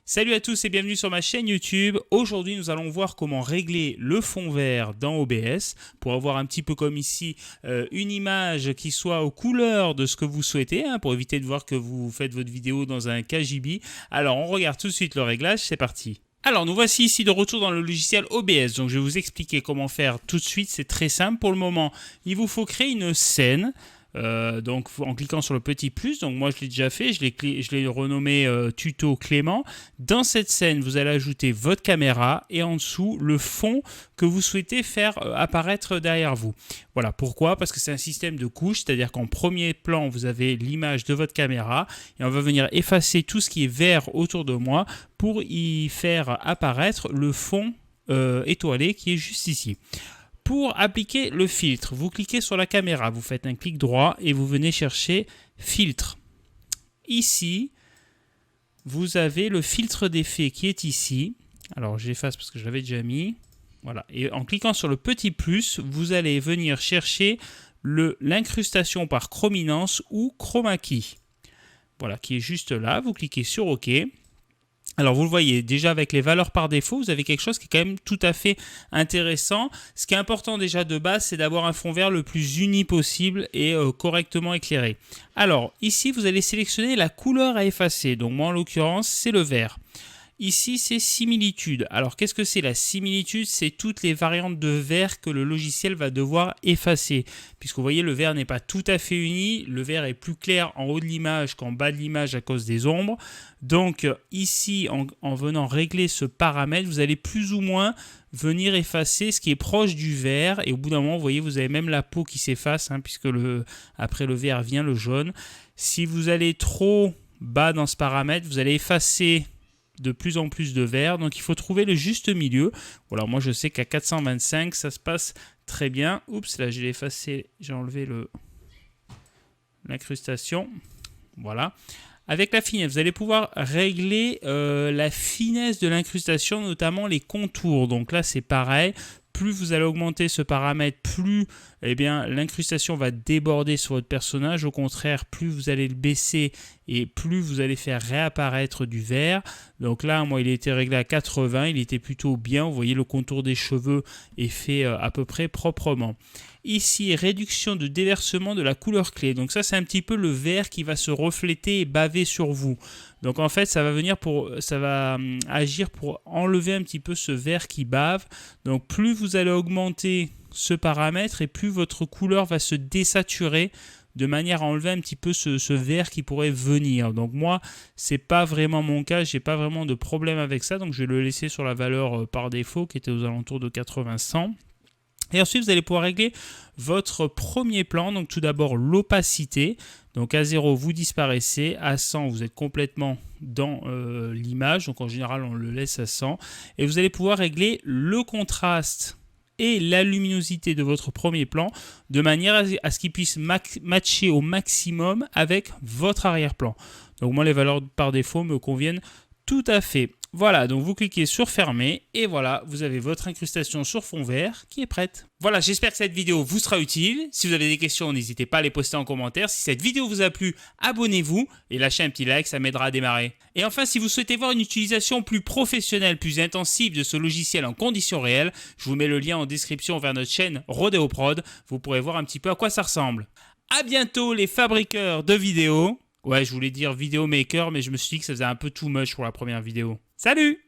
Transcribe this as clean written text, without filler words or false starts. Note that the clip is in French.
Salut à tous et bienvenue sur ma chaîne YouTube. Aujourd'hui, nous allons voir comment régler le fond vert dans OBS pour avoir un petit peu comme ici une image qui soit aux couleurs de ce que vous souhaitez pour éviter de voir que vous faites votre vidéo dans un KGB. Alors, on regarde tout de suite le réglage, c'est parti. Alors, nous voici ici de retour dans le logiciel OBS. Donc, je vais vous expliquer comment faire tout de suite. C'est très simple pour le moment. Il vous faut créer une scène. Donc en cliquant sur le petit plus, donc moi je l'ai déjà fait, je l'ai renommé tuto Clément. Dans cette scène, vous allez ajouter votre caméra et en dessous le fond que vous souhaitez faire apparaître derrière vous. Voilà, pourquoi? Parce que c'est un système de couches, c'est-à-dire qu'en premier plan, vous avez l'image de votre caméra et on va venir effacer tout ce qui est vert autour de moi pour y faire apparaître le fond étoilé qui est juste ici. Pour appliquer le filtre, vous cliquez sur la caméra, vous faites un clic droit et vous venez chercher filtre. Ici, vous avez le filtre d'effet qui est ici. Alors j'efface parce que je l'avais déjà mis. Voilà. Et en cliquant sur le petit plus, vous allez venir chercher l'incrustation par chrominance ou chroma key. Voilà, qui est juste là. Vous cliquez sur OK. Alors vous le voyez, déjà avec les valeurs par défaut, vous avez quelque chose qui est quand même tout à fait intéressant. Ce qui est important déjà de base, c'est d'avoir un fond vert le plus uni possible et correctement éclairé. Alors ici, vous allez sélectionner la couleur à effacer. Donc moi en l'occurrence, c'est le vert. Ici, c'est similitude. Alors, qu'est-ce que c'est la similitude? C'est toutes les variantes de vert que le logiciel va devoir effacer. Puisque vous voyez, le vert n'est pas tout à fait uni. Le vert est plus clair en haut de l'image qu'en bas de l'image à cause des ombres. Donc, ici, en venant régler ce paramètre, vous allez plus ou moins venir effacer ce qui est proche du vert. Et au bout d'un moment, vous voyez, vous avez même la peau qui s'efface, puisque après le vert vient le jaune. Si vous allez trop bas dans ce paramètre, vous allez effacer de plus en plus de vert, donc il faut trouver le juste milieu. Voilà, moi je sais qu'à 425 ça se passe très bien. Oups, là j'ai effacé, j'ai enlevé l'incrustation. Voilà. Avec la finesse, vous allez pouvoir régler la finesse de l'incrustation, notamment les contours. Donc là c'est pareil. Plus vous allez augmenter ce paramètre, plus l'incrustation va déborder sur votre personnage. Au contraire, plus vous allez le baisser et plus vous allez faire réapparaître du vert. Donc là, moi, il a été réglé à 80. Il était plutôt bien. Vous voyez, le contour des cheveux est fait à peu près proprement. Ici, réduction de déversement de la couleur clé. Donc ça, c'est un petit peu le vert qui va se refléter et baver sur vous. Donc en fait, ça va agir pour enlever un petit peu ce vert qui bave. Donc plus vous allez augmenter ce paramètre et plus votre couleur va se désaturer de manière à enlever un petit peu ce vert qui pourrait venir. Donc moi, c'est pas vraiment mon cas, j'ai pas vraiment de problème avec ça. Donc je vais le laisser sur la valeur par défaut qui était aux alentours de 80-100. Et ensuite, vous allez pouvoir régler votre premier plan. Donc tout d'abord, l'opacité. Donc à 0, vous disparaissez. À 100, vous êtes complètement dans l'image. Donc en général, on le laisse à 100. Et vous allez pouvoir régler le contraste et la luminosité de votre premier plan de manière à ce qu'il puisse matcher au maximum avec votre arrière-plan. Donc moi, les valeurs par défaut me conviennent tout à fait. Voilà, donc vous cliquez sur fermer et voilà, vous avez votre incrustation sur fond vert qui est prête. Voilà, j'espère que cette vidéo vous sera utile. Si vous avez des questions, n'hésitez pas à les poster en commentaire. Si cette vidéo vous a plu, abonnez-vous et lâchez un petit like, ça m'aidera à démarrer. Et enfin, si vous souhaitez voir une utilisation plus professionnelle, plus intensive de ce logiciel en conditions réelles, je vous mets le lien en description vers notre chaîne Rodeo Prod. Vous pourrez voir un petit peu à quoi ça ressemble. À bientôt les fabriqueurs de vidéos. Ouais, je voulais dire vidéo maker, mais je me suis dit que ça faisait un peu too much pour la première vidéo. Salut!